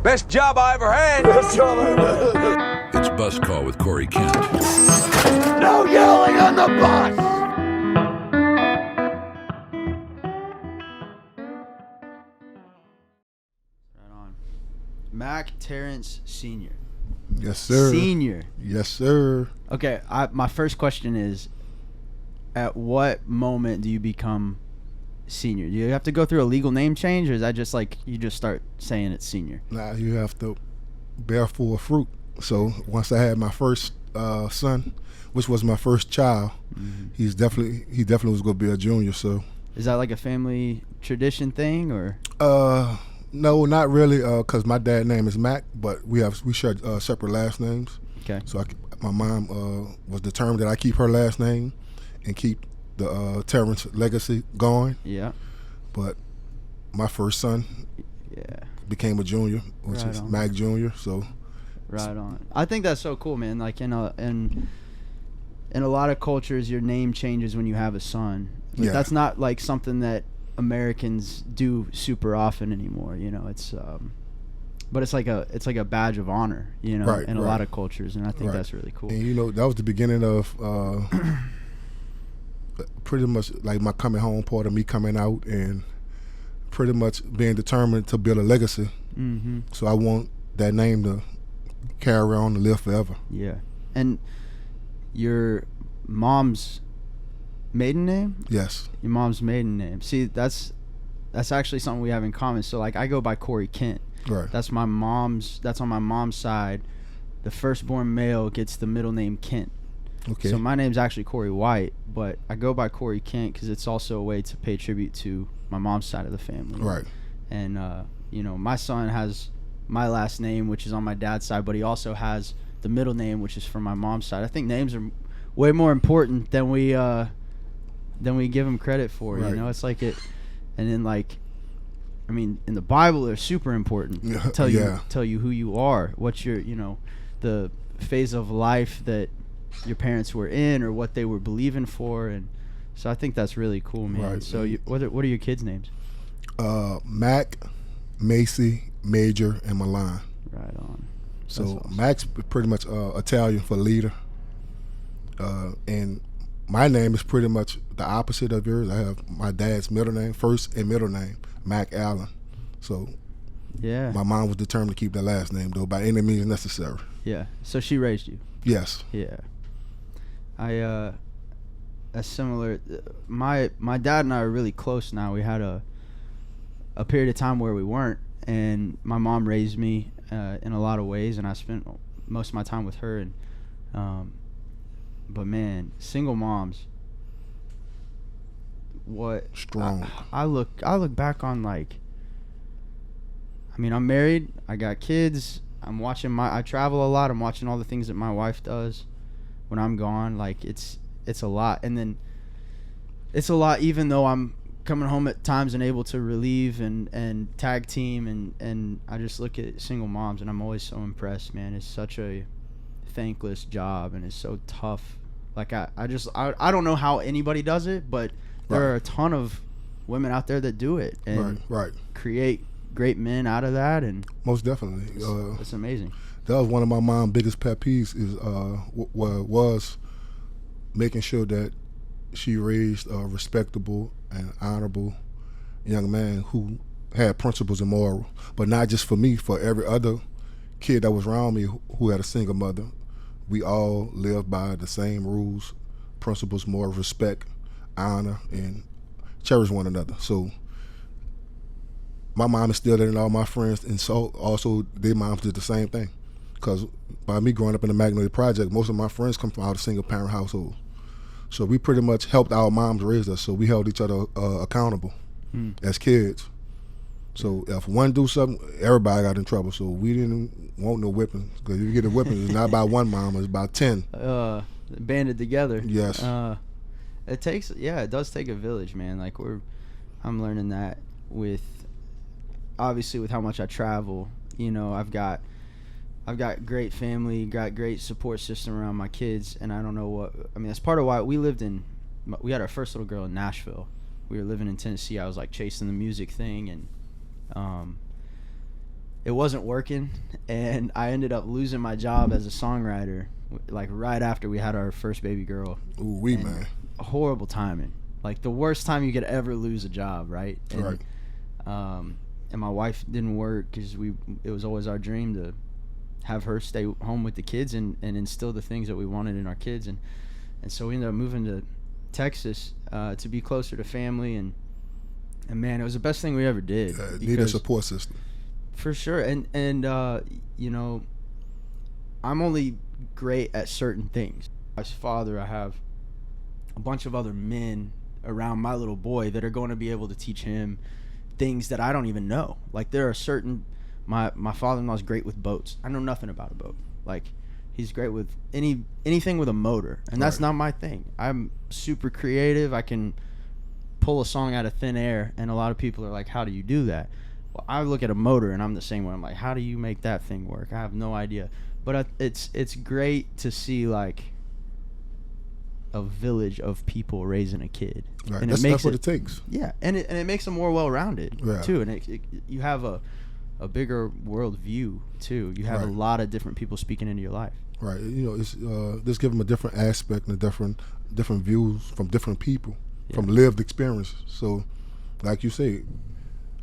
Best job I ever had. Best job I ever had. It's Bus Call with Corey Kent. No yelling on the bus! Right on. Mack Terrance Sr. Yes, sir. Senior. Yes, sir. Okay, my first question is, at what moment do you become senior? Do you have to go through a legal name change, or is that just like you just start saying it's senior? Now you have to bear full fruit. So once I had my first son, which was my first child, he definitely was going to be a junior. So is that like a family tradition thing, or? No, not really. Cause my dad's name is Mack, but we share separate last names. Okay. So my mom was determined that I keep her last name and keep the Terrance legacy going. Yeah. But my first son, became a junior, which is Mack Jr. So. Right on. I think that's so cool, man. Like in a lot of cultures, your name changes when you have a son. Like, that's not like something that Americans do super often anymore. You know, it's but it's like a badge of honor. You know, in a lot of cultures, and I think that's really cool. And you know, that was the beginning of pretty much like my coming home part of me coming out, and pretty much being determined to build a legacy. Mm-hmm. So I want that name to carry on and live forever. Yeah. And your mom's maiden name? Yes. Your mom's maiden name. See, that's actually something we have in common. So like I go by Corey Kent. Right. That's on my mom's side. The firstborn male gets the middle name Kent. Okay. So my name's actually Corey White, but I go by Corey Kent because it's also a way to pay tribute to my mom's side of the family. Right. And you know, my son has my last name, which is on my dad's side, but he also has the middle name, which is from my mom's side. I think names are way more important than we give them credit for. Right. You know, it's like it, and then like, I mean, in the Bible, they're super important. Tell you who you are, what's your, you know, the phase of life that your parents were in, or what they were believing for, and so I think that's really cool, man. Right. So what are your kids' names? Mack, Macy, Major, and Milan. Right on. So awesome. Mack's pretty much Italian for leader, and my name is pretty much the opposite of yours. I have my dad's middle name, first and middle name, Mack Allen. So yeah, my mom was determined to keep that last name though, by any means necessary. Yeah. So she raised you. Yes. Yeah. A similar. My dad and I are really close now. We had a period of time where we weren't, and my mom raised me in a lot of ways, and I spent most of my time with her. And but man, single moms. What strong. I look back on, like, I mean, I'm married, I got kids, I travel a lot, I'm watching all the things that my wife does when I'm gone. Like it's a lot, and then it's a lot even though I'm coming home at times and able to relieve and tag team, and I just look at single moms and I'm always so impressed, man. It's such a thankless job, and it's so tough. Like I don't know how anybody does it, but there are a ton of women out there that do it and create great men out of that, and most definitely it's amazing. That was one of my mom's biggest pet peeves is was making sure that she raised a respectable and honorable young man who had principles and morals, but not just for me, for every other kid that was around me who had a single mother. We all lived by the same rules, principles, morals, respect, honor, and cherish one another. So my mom instilled it in all my friends, and so also their moms did the same thing. Because by me growing up in the Magnolia Project, most of my friends come from out of single-parent households. So we pretty much helped our moms raise us, so we held each other accountable as kids. So if one do something, everybody got in trouble. So we didn't want no whipping, because if you get a whipping, it's not by one mom, it's by 10. Banded together. Yes. It does take a village, man. Like I'm learning that obviously with how much I travel. You know, I've got great family, got great support system around my kids, and I don't know that's part of why we had our first little girl in Nashville. We were living in Tennessee. I was like chasing the music thing, and it wasn't working, and I ended up losing my job as a songwriter, like right after we had our first baby girl. Ooh, man. Horrible timing. Like the worst time you could ever lose a job, right? And, Right. And my wife didn't work because it was always our dream to have her stay home with the kids and instill the things that we wanted in our kids, and so we ended up moving to Texas to be closer to family, and man, it was the best thing we ever did. Need a support system. For sure. And you know, I'm only great at certain things. As father, I have a bunch of other men around my little boy that are going to be able to teach him things that I don't even know. Like there are certain, my father-in-law's great with boats. I know nothing about a boat. Like he's great with anything with a motor, and that's not my thing. I'm super creative. I can pull a song out of thin air, and a lot of people are like, how do you do that? Well, I look at a motor and I'm the same way. I'm like, how do you make that thing work? I have no idea. But it's great to see like a village of people raising a kid. Right. And That's what it takes. Yeah, and it makes them more well-rounded too. And you have a bigger world view too. You have a lot of different people speaking into your life. Right. You know, it's just give them a different aspect and a different views from different people, from lived experience. So, like you say,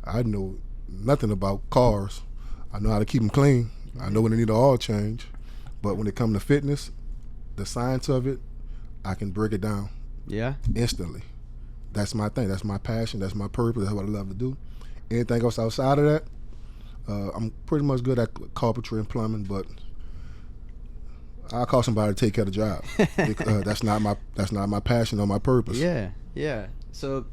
I know nothing about cars. I know how to keep them clean. I know when they need an oil change. But when it comes to fitness, the science of it, I can break it down. Yeah. Instantly. That's my thing. That's my passion. That's my purpose. That's what I love to do. Anything else outside of that, I'm pretty much good at carpentry and plumbing, but I'll call somebody to take care of the job. Because that's not my passion or my purpose. Yeah, yeah. So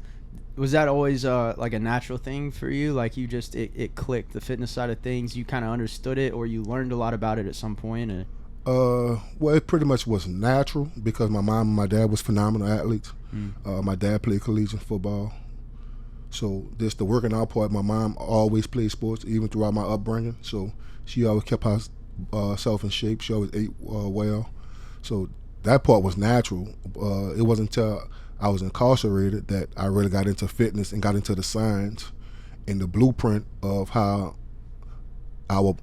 was that always like a natural thing for you? Like you just it clicked, the fitness side of things. You kind of understood it, or you learned a lot about it at some point. Well, it pretty much was natural because my mom and my dad was phenomenal athletes. My dad played collegiate football. So the working out part, my mom always played sports, even throughout my upbringing. So she always kept herself in shape. She always ate well. So that part was natural. It wasn't until I was incarcerated that I really got into fitness and got into the science and the blueprint of how our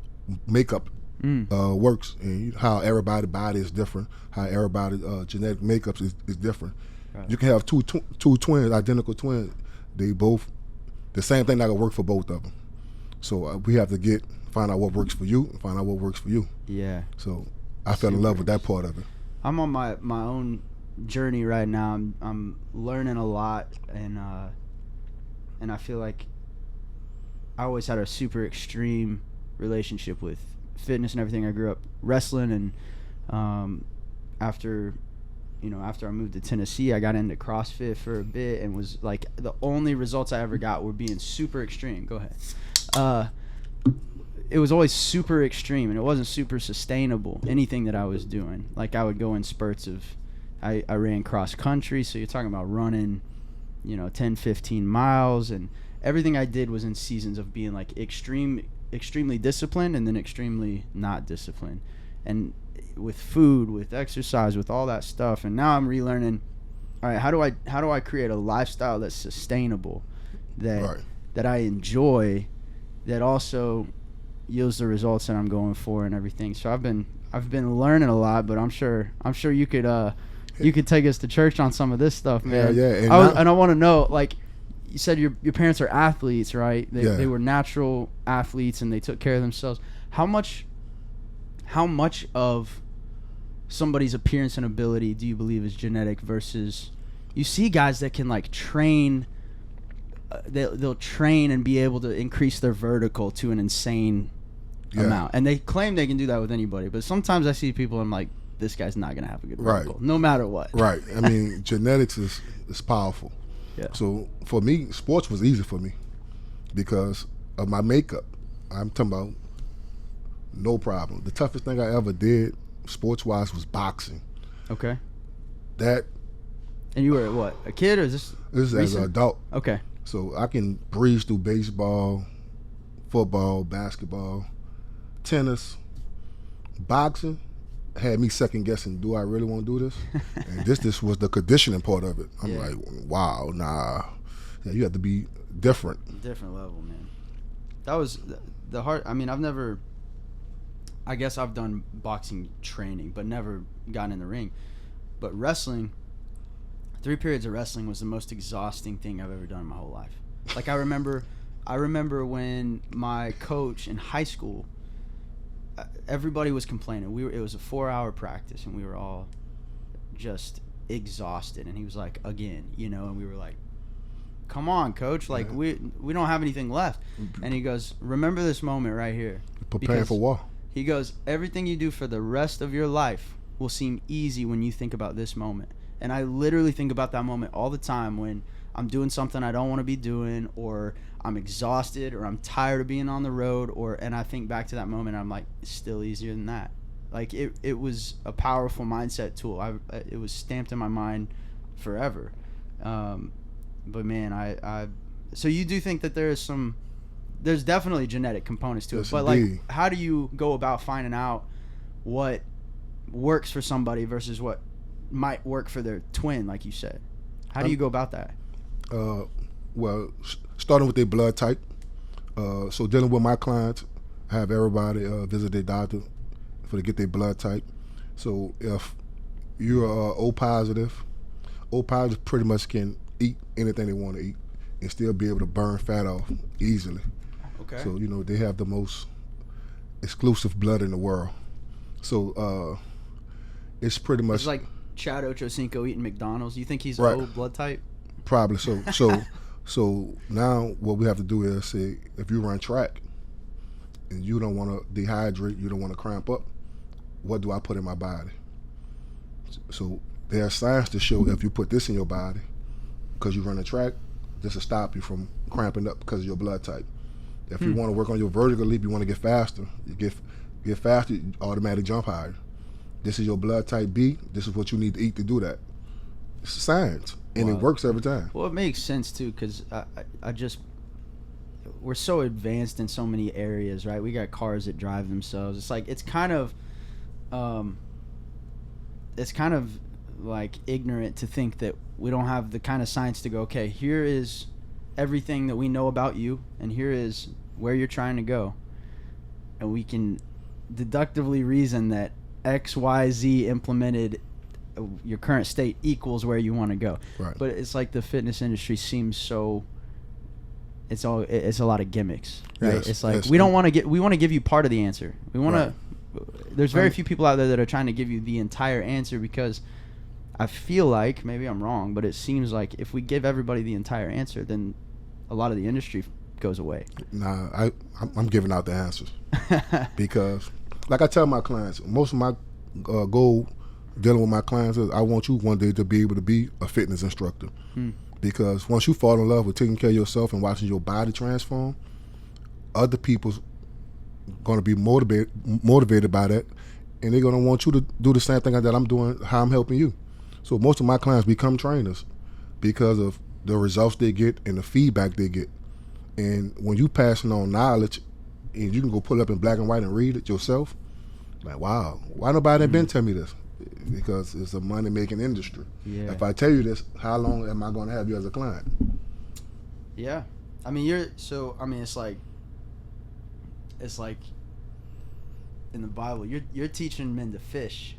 makeup works and how everybody's body is different, how everybody's genetic makeup is different. Right. You can have two twins, identical twins. They both, the same thing not gonna work for both of them. So we have to find out what works for you and find out what works for you. Yeah. So I fell in love with that part of it. I'm on my own journey right now. I'm learning a lot, and I feel like I always had a super extreme relationship with fitness and everything. I grew up wrestling, and after I moved to Tennessee, I got into CrossFit for a bit, and was like the only results I ever got were being super extreme. Go ahead. It was always super extreme, and it wasn't super sustainable, anything that I was doing. Like I would go in spurts of, I ran cross country, so you're talking about running, 10, 15 miles, and everything I did was in seasons of being like extremely disciplined and then extremely not disciplined. And with food, with exercise, with all that stuff, and now I'm relearning, all right, how do I create a lifestyle that's sustainable, that I enjoy, that also yields the results that I'm going for and everything. So I've been learning a lot, but I'm sure you could take us to church on some of this stuff, man. Yeah. And I want to know, like you said, your parents are athletes, right? They were natural athletes and they took care of themselves. How much of somebody's appearance and ability do you believe is genetic versus, you see guys that can like train, they'll train and be able to increase their vertical to an insane amount, and they claim they can do that with anybody, but sometimes I see people and I'm like, this guy's not gonna have a good vertical, no matter what. Right. I mean, genetics is powerful. Yeah. So for me, sports was easy for me because of my makeup. I'm talking about no problem. The toughest thing I ever did sports-wise was boxing. Okay. That. And you were what, a kid, or is this? This is as an adult. Okay. So I can breeze through baseball, football, basketball, tennis. Boxing had me second guessing, do I really want to do this? And this was the conditioning part of it. I'm like, wow, nah. Yeah, you have to be different. Different level, man. That was the hard. I mean, I've never. I guess I've done boxing training, but never gotten in the ring. But wrestling, 3 periods of wrestling was the most exhausting thing I've ever done in my whole life. Like I remember when my coach in high school, everybody was complaining. It was a 4-hour practice, and we were all just exhausted. And he was like, again, and we were like, come on, coach, like we don't have anything left. And he goes, remember this moment right here. Preparing for war. He goes, everything you do for the rest of your life will seem easy when you think about this moment. And I literally think about that moment all the time when I'm doing something I don't want to be doing, or I'm exhausted, or I'm tired of being on the road, and I think back to that moment, I'm like, it's still easier than that. Like it was a powerful mindset tool. It was stamped in my mind forever. But man, so you do think that there's definitely genetic components to it, but indeed. like, how do you go about finding out what works for somebody versus what might work for their twin, like you said? How do you go about that? Well, starting with their blood type. So dealing with my clients, I have everybody visit their doctor to get their blood type. So if you're O positive pretty much can eat anything they want to eat and still be able to burn fat off easily. Okay. So they have the most exclusive blood in the world. So it's pretty much It's like Chad Ochocinco eating McDonald's. You think he's Right. O blood type? probably so now what we have to do is say, if you run track and you don't want to dehydrate, you don't want to cramp up, what do I put in my body? So there's science to show if you put this in your body because you run a track, this will stop you from cramping up because of your blood type. If you want to work on your vertical leap, you want to get faster, you get faster, you automatically jump higher. This is your blood type B, this is what you need to eat to do that. It's science, and it works every time. Well, it makes sense too, because we're so advanced in so many areas, right? We got cars that drive themselves. It's like it's kind of like ignorant to think that we don't have the kind of science to go, okay, here is everything that we know about you, and here is where you're trying to go, and we can deductively reason that XYZ implemented your current state equals where you want to go. Right. But it's like the fitness industry seems so it's a lot of gimmicks, right? Yes, It's like yes. we want to give you part of the answer. We want Right. to there's very few people out there that are trying to give you the entire answer, because I feel like, maybe I'm wrong, but it seems like if we give everybody the entire answer, then a lot of the industry goes away. Nah, I'm giving out the answers because, like I tell my clients, most of my goal dealing with my clients is I want you one day to be able to be a fitness instructor. Because once you fall in love with taking care of yourself and watching your body transform, other people's going to be motivated by that, and they're going to want you to do the same thing that I'm doing, how I'm helping you. So most of my clients become trainers because of the results they get and the feedback they get. And when you passing on knowledge and you can go pull up in black and white and read it yourself, like, wow, why nobody been telling me this? Because it's a money-making industry. Yeah. If I tell you this, how long am I going to have you as a client? Yeah. I mean, it's like in the Bible, you're teaching men to fish.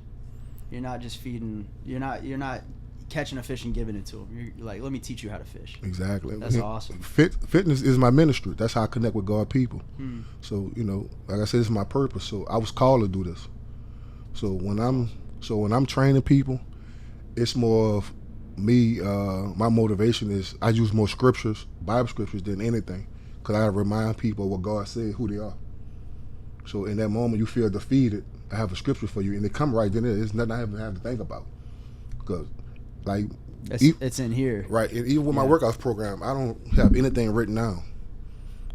You're not just feeding, you're not catching a fish and giving it to them. You're like, let me teach you how to fish. Exactly. That's awesome. Fitness is my ministry. That's how I connect with God people. So, like I said, it's my purpose. So I was called to do this. So when I'm training people, it's more of me, my motivation is I use more scriptures, Bible scriptures, than anything, because I gotta remind people what God said, who they are. So in that moment you feel defeated, I have a scripture for you, and it come right then. It's nothing I have to think about, because like it's in here, right? And even with my workouts program, I don't have anything written down.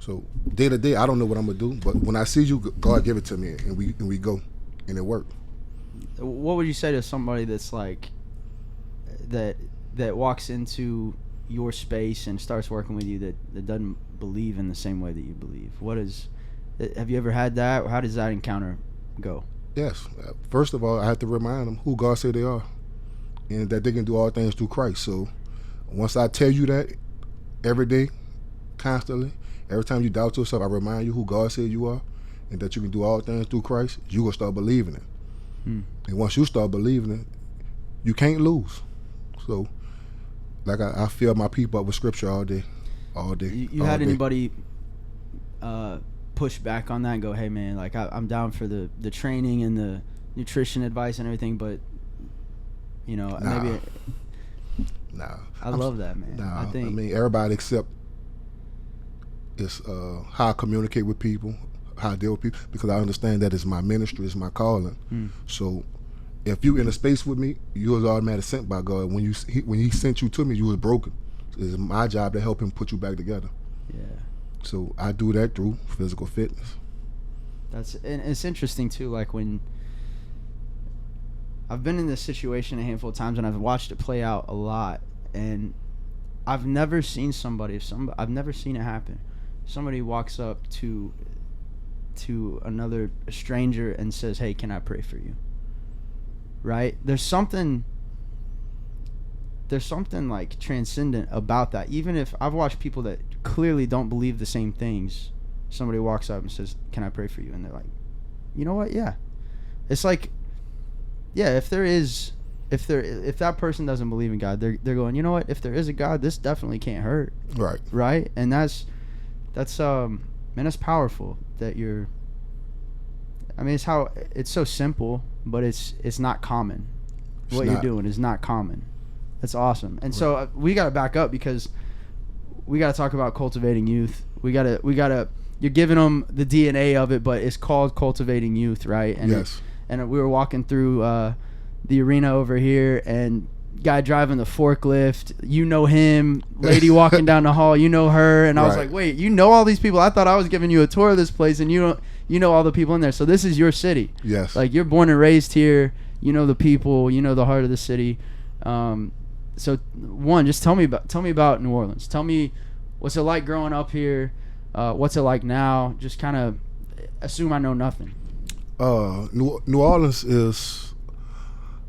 So day to day, I don't know what I'm gonna do, but when I see you, God give it to me, and we go, and it worked. What would you say to somebody that's like that walks into your space and starts working with you that doesn't believe in the same way that you believe? Have you ever had that? Or how does that encounter go? Yes. First of all, I have to remind them who God said they are, and that they can do all things through Christ. So once I tell you that every day, constantly, Every time you doubt yourself, I remind you who God said you are, and that you can do all things through Christ. You gonna start believing it, and once you start believing it, you can't lose. So, like I fill my people up with scripture all day. You had anybody push back on that and go, hey man, like I'm down for the training and the nutrition advice and everything, but you know, maybe. Nah, I love that, man. Nah, I mean everybody except it's how I communicate with people, how I deal with people, because I understand that it's my ministry, it's my calling. So if you in a space with me, you was automatically sent by God. When he sent you to me, you was broken. It's my job to help him put you back together. Yeah. So I do that through physical fitness. And it's interesting too, like when I've been in this situation a handful of times and I've watched it play out a lot, and I've never seen I've never seen it happen. Somebody walks up to a stranger and says, hey, can I pray for you? Right? There's something like transcendent about that. Even if I've watched people that clearly don't believe the same things, somebody walks up and says, can I pray for you? And they're like, you know what? Yeah. It's like, yeah, if that person doesn't believe in God, they're going, you know what? If there is a God, this definitely can't hurt. Right. Right? And that's man, that's powerful that you're, I mean, it's so simple, but it's not common. What you're doing is not common. That's awesome. And so we got to back up, because we got to talk about cultivating youth. We got to you're giving them the DNA of it, but it's called cultivating youth, right? And yes. And we were walking through the arena over here, and guy driving the forklift, you know him, lady walking down the hall, you know her, and I was like, wait, you know all these people? I thought I was giving you a tour of this place, and you know all the people in there. So this is your city. Yes. Like, you're born and raised here, you know the people, you know the heart of the city. So one, just tell me about New Orleans. Tell me what's it like growing up here, what's it like now. Just kind of assume I know nothing. New Orleans is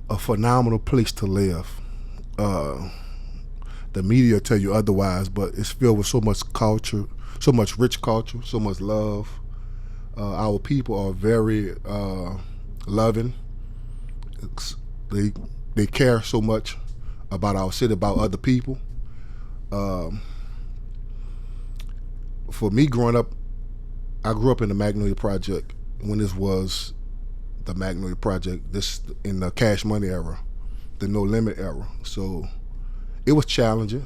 a phenomenal place to live. The media tell you otherwise, but it's filled with so much culture, so much rich culture, so much love. Our people are very loving. They care so much about our city, about other people. For me, growing up, I grew up in the Magnolia Project when this was the Magnolia Project, this in the Cash Money era, the No Limit era. So it was challenging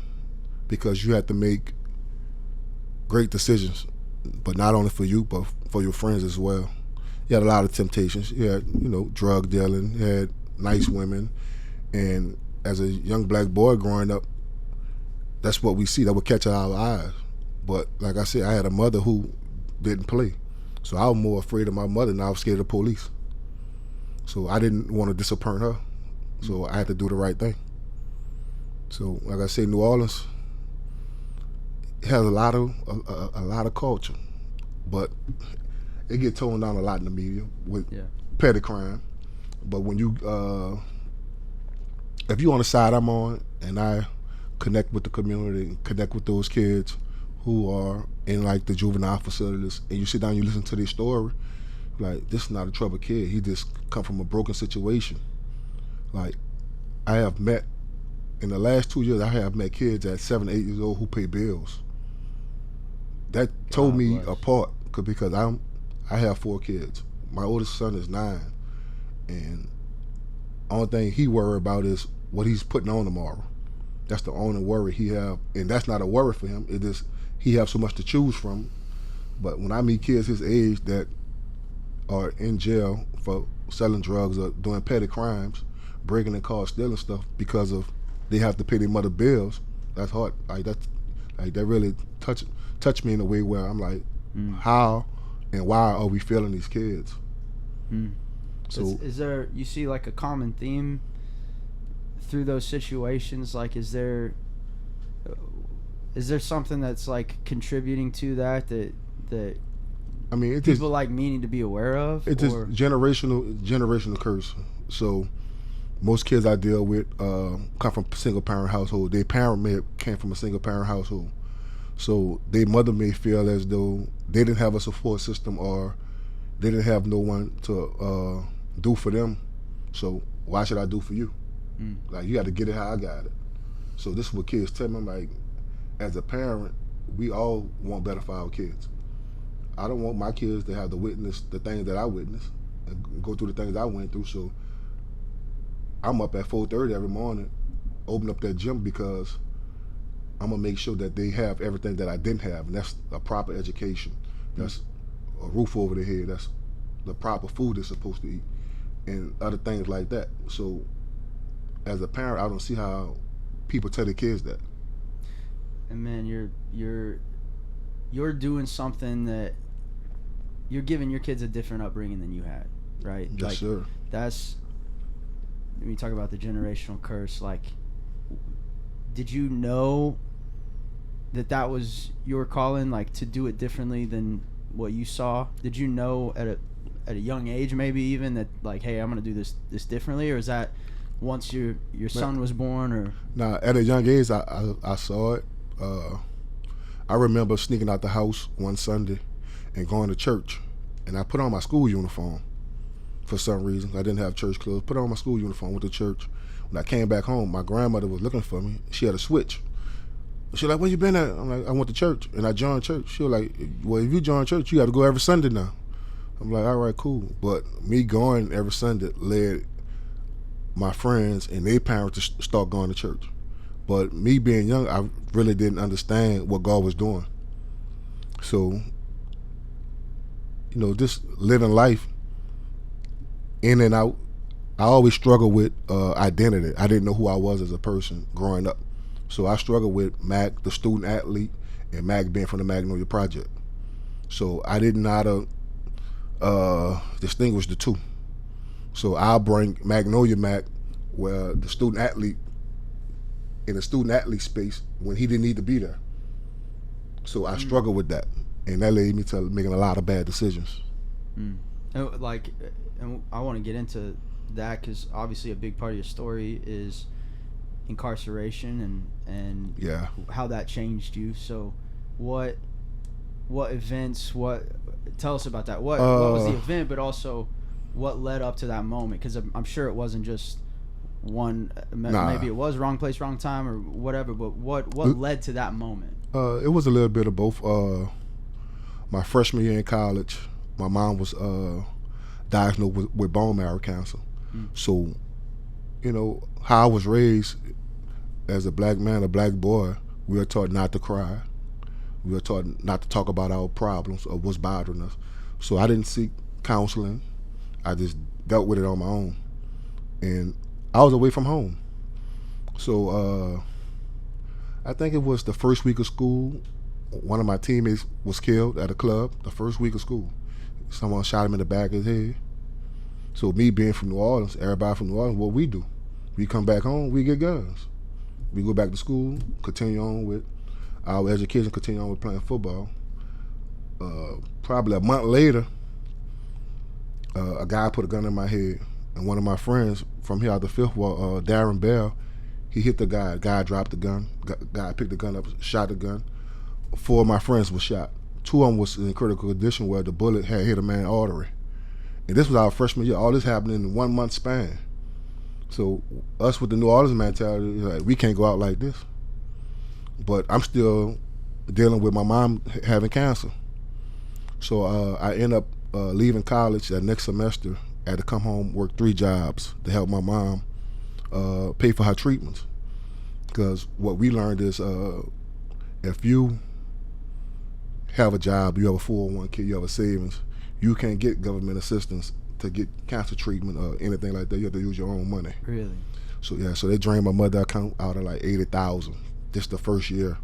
because you had to make great decisions, but not only for you, but for your friends as well. You had a lot of temptations. You had, drug dealing, you had nice women, and as a young black boy growing up, that's what we see. That would catch our eyes. But like I said, I had a mother who didn't play. So I was more afraid of my mother than I was scared of the police. So I didn't want to disappoint her. So I had to do the right thing. So like I said, New Orleans has a lot of culture, but it get toned down a lot in the media with petty crime. But when you, if you on the side I'm on, and I connect with the community, connect with those kids who are in like the juvenile facilities, and you sit down, you listen to their story, like, this is not a troubled kid. He just come from a broken situation. Like, I have met, in the last 2 years, I have met kids at 7, 8 years old who pay bills. That told me apart, because I have 4 kids. My oldest son is 9, and only thing he worry about is what he's putting on tomorrow. That's the only worry he have, and that's not a worry for him. It is, he have so much to choose from. But when I meet kids his age that are in jail for selling drugs or doing petty crimes, breaking in cars, stealing stuff because of they have to pay their mother bills, that's hard. That really touch me in a way where I'm like, how and why are we failing these kids? So is there, you see like a common theme through those situations? Like, is there something that's like contributing to that I mean, people just, like me need to be aware of? It's just generational curse. So most kids I deal with come from single parent household. Their parent came from a single parent household. So their mother may feel as though they didn't have a support system or they didn't have no one to do for them. So why should I do for you? Like, you got to get it how I got it. So this is what kids tell me. Like, as a parent, we all want better for our kids. I don't want my kids to have to witness the things that I witnessed and go through the things I went through. So I'm up at 4:30 every morning, open up that gym because I'm gonna make sure that they have everything that I didn't have, and that's a proper education. That's a roof over their head. That's the proper food they're supposed to eat, and other things like that. So as a parent, I don't see how people tell their kids that. And man, you're doing something that you're giving your kids a different upbringing than you had, right? Yes, like, sir. That's, when you talk about the generational curse, like, did you know that was your calling, like, to do it differently than what you saw? Did you know at a young age, maybe even, that, like, hey, I'm gonna do this differently? Or is that once your son was born? Or Nah, at a young age, I saw it. I remember sneaking out the house one Sunday and going to church, and I put on my school uniform for some reason. I didn't have church clothes. Put on my school uniform, went to church. When I came back home, my grandmother was looking for me. She had a switch. She was like, "Where you been at?" I'm like, "I went to church," and I joined church. She was like, "Well, if you join church, you got to go every Sunday now." I'm like, "All right, cool." But me going every Sunday led my friends and their parents to start going to church. But me being young, I really didn't understand what God was doing. So, just living life in and out, I always struggled with identity. I didn't know who I was as a person growing up. So I struggled with Mack, the student athlete, and Mack being from the Magnolia Project. So I didn't know how to distinguish the two. So I'll bring Magnolia Mack, where the student athlete, in the student athlete space, when he didn't need to be there. So I struggled with that, and that led me to making a lot of bad decisions. And I want to get into that because obviously a big part of your story is incarceration and Yeah. how that changed you. So what events, tell us about that. What was the event, but also what led up to that moment? Because I'm sure it wasn't just one. Maybe it was wrong place, wrong time, or whatever. But what led to that moment? It was a little bit of both. My freshman year in college, my mom was diagnosed with bone marrow cancer. So, how I was raised as a black man, a black boy, we were taught not to cry. We were taught not to talk about our problems or what's bothering us. So I didn't seek counseling. I just dealt with it on my own. And I was away from home. So I think it was the first week of school. One of my teammates was killed at a club the first week of school. Someone shot him in the back of his head. So me being from New Orleans, everybody from New Orleans, what we do, we come back home, we get guns. We go back to school, continue on with our education, continue on with playing football. Probably a month later, a guy put a gun in my head, and one of my friends from here out the Fifth Ward, Darren Bell, he hit the guy. Guy dropped the gun. Guy picked the gun up, shot the gun. 4 of my friends were shot. 2 of them was in critical condition where the bullet had hit a man's artery. And this was our freshman year. All this happened in a 1 month span. So us with the New Orleans mentality, like, we can't go out like this. But I'm still dealing with my mom having cancer. So I end up leaving college that next semester. I had to come home, work 3 jobs to help my mom pay for her treatments. Because what we learned is if you have a job, you have a 401k, you have a savings, you can't get government assistance to get cancer treatment or anything like that. You have to use your own money. Really? So so they drained my mother's account out of like $80,000 just the first year.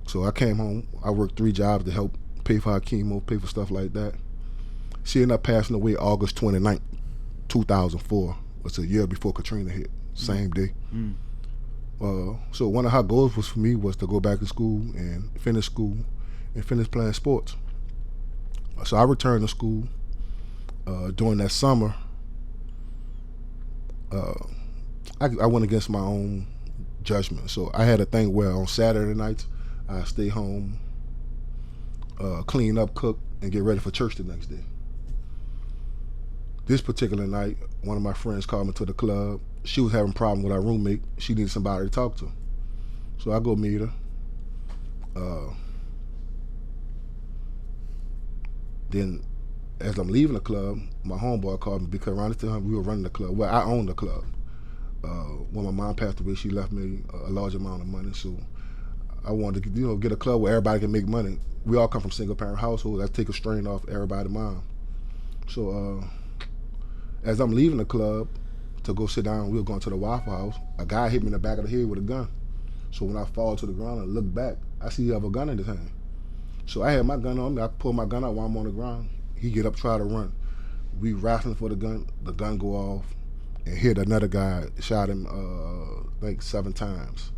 So I came home, I worked 3 jobs to help pay for her chemo, pay for stuff like that. She ended up passing away August 29th, 2004. It's a year before Katrina hit, same day. So one of her goals was for me was to go back to school and finish playing sports. So I returned to school during that summer. I went against my own judgment. So I had a thing where on Saturday nights I stay home, clean up, cook, and get ready for church the next day. This particular night, one of my friends called me to the club. She was having a problem with her roommate. She needed somebody to talk to. So I go meet her. Then as I'm leaving the club, my homeboy called me because around this time we were running the club. Well, I owned the club. When my mom passed away, she left me a large amount of money. So I wanted to, get a club where everybody can make money. We all come from single parent households. That take a strain off everybody's mind. So as I'm leaving the club to go sit down, we were going to the Waffle House. A guy hit me in the back of the head with a gun. So when I fall to the ground and look back, I see he have a gun in his hand. So I had my gun on me. I pull my gun out while I'm on the ground. He get up, try to run. We wrestling for the gun. The gun go off and hit another guy. Shot him like 7 times.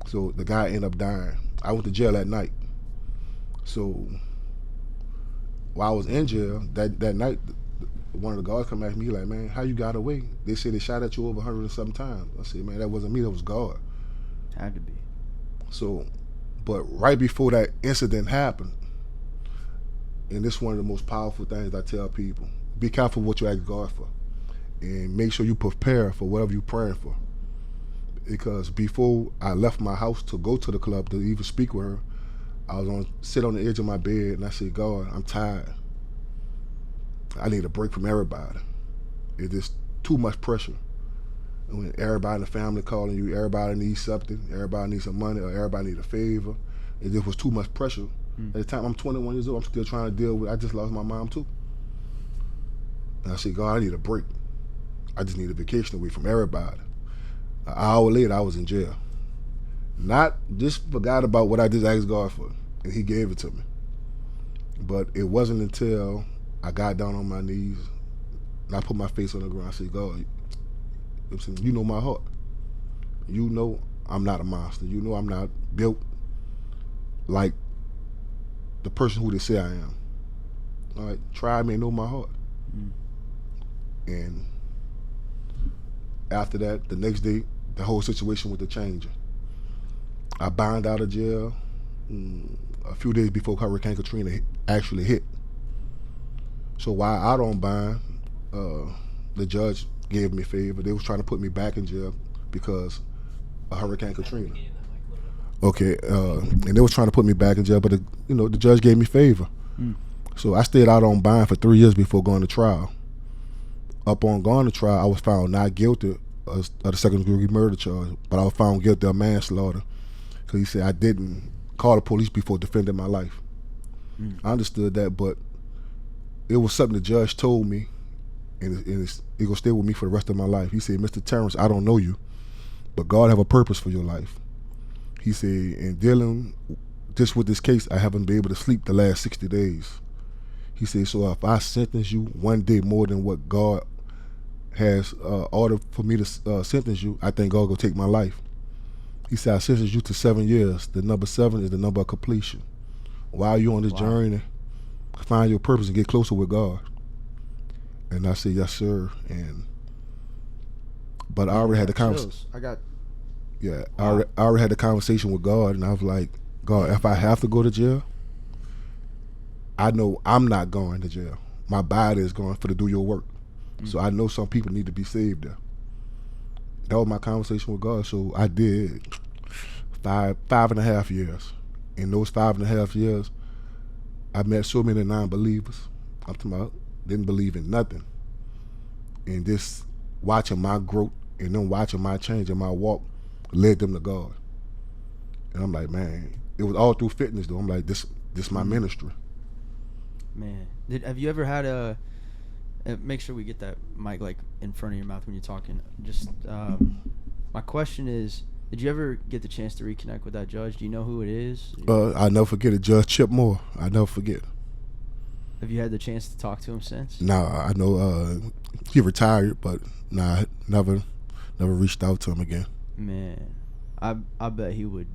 So the guy ended up dying. I went to jail that night. So while I was in jail that night, one of the guards come at me like, man, how you got away? They said they shot at you over 100 and something times. I said, man, that wasn't me. That was God. Had to be. So, but right before that incident happened, and this is one of the most powerful things I tell people, be careful what you ask God for. And make sure you prepare for whatever you're praying for. Because before I left my house to go to the club to even speak with her, I was sit on the edge of my bed and I said, God, I'm tired. I need a break from everybody. It's just too much pressure. And when everybody in the family calling you, everybody needs something, everybody needs some money, or everybody needs a favor. It just was too much pressure. At the time, I'm 21 years old. I'm still trying to deal with. I just lost my mom too. And I said, God, I need a break. I just need a vacation away from everybody. An hour later, I was in jail. Not just forgot about what I just asked God for, and He gave it to me. But it wasn't until I got down on my knees and I put my face on the ground. I said, God, you know my heart. You know I'm not a monster. You know I'm not built like the person who they say I am. All right, try me and know my heart. And after that, the next day, the whole situation was changing. I bound out of jail a few days before Hurricane Katrina actually hit. So while out on bond, the judge gave me a favor. They was trying to put me back in jail because of Hurricane Katrina. Okay, and they was trying to put me back in jail, but the judge gave me favor. So I stayed out on bond for 3 years before going to trial. Upon going to trial, I was found not guilty of the second-degree murder charge, but I was found guilty of manslaughter because he said I didn't call the police before defending my life. I understood that, but it was something the judge told me, and it's gonna stay with me for the rest of my life. He said, Mr. Terrance, I don't know you, but God have a purpose for your life. He said, in dealing just with this case, I haven't been able to sleep the last 60 days. He said, so if I sentence you one day more than what God has ordered for me to sentence you, I think God will take my life. He said, I sentence you to 7 years. The number 7 is the number of completion. While you're on this journey, find your purpose and get closer with God. And I said, yes, sir. But I already had the conversation. I already had the conversation with God, and I was like, God, if I have to go to jail, I know I'm not going to jail. My body is going for to do your work. So I know some people need to be saved there. That was my conversation with God. So I did 5.5 years. In those 5.5 years, I met so many non-believers. I'm talking about didn't believe in nothing. And just watching my growth and them watching my change and my walk led them to God. And I'm like, man, it was all through fitness though. I'm like, this my ministry. Man, have you ever had a? Make sure we get that mic like in front of your mouth when you're talking. Just my question is, did you ever get the chance to reconnect with that judge? Do you know who it is? I never forget it, Judge Chip Moore. I never forget. Have you had the chance to talk to him since? No, I know he retired, but I never reached out to him again. Man, I bet he would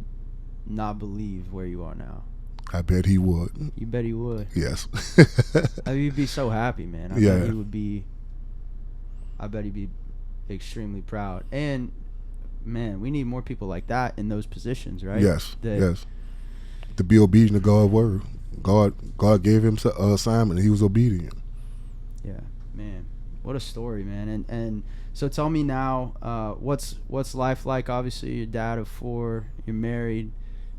not believe where you are now. I bet he would. You bet he would? Yes. I mean, he'd be so happy, man. I bet he'd be extremely proud. And man, we need more people like that in those positions, right? Yes, That- yes. To be obedient to God's word. God gave him an assignment, and he was obedient. Yeah, man, what a story, man. And so tell me now, what's life like? Obviously, you're dad of 4. You're married.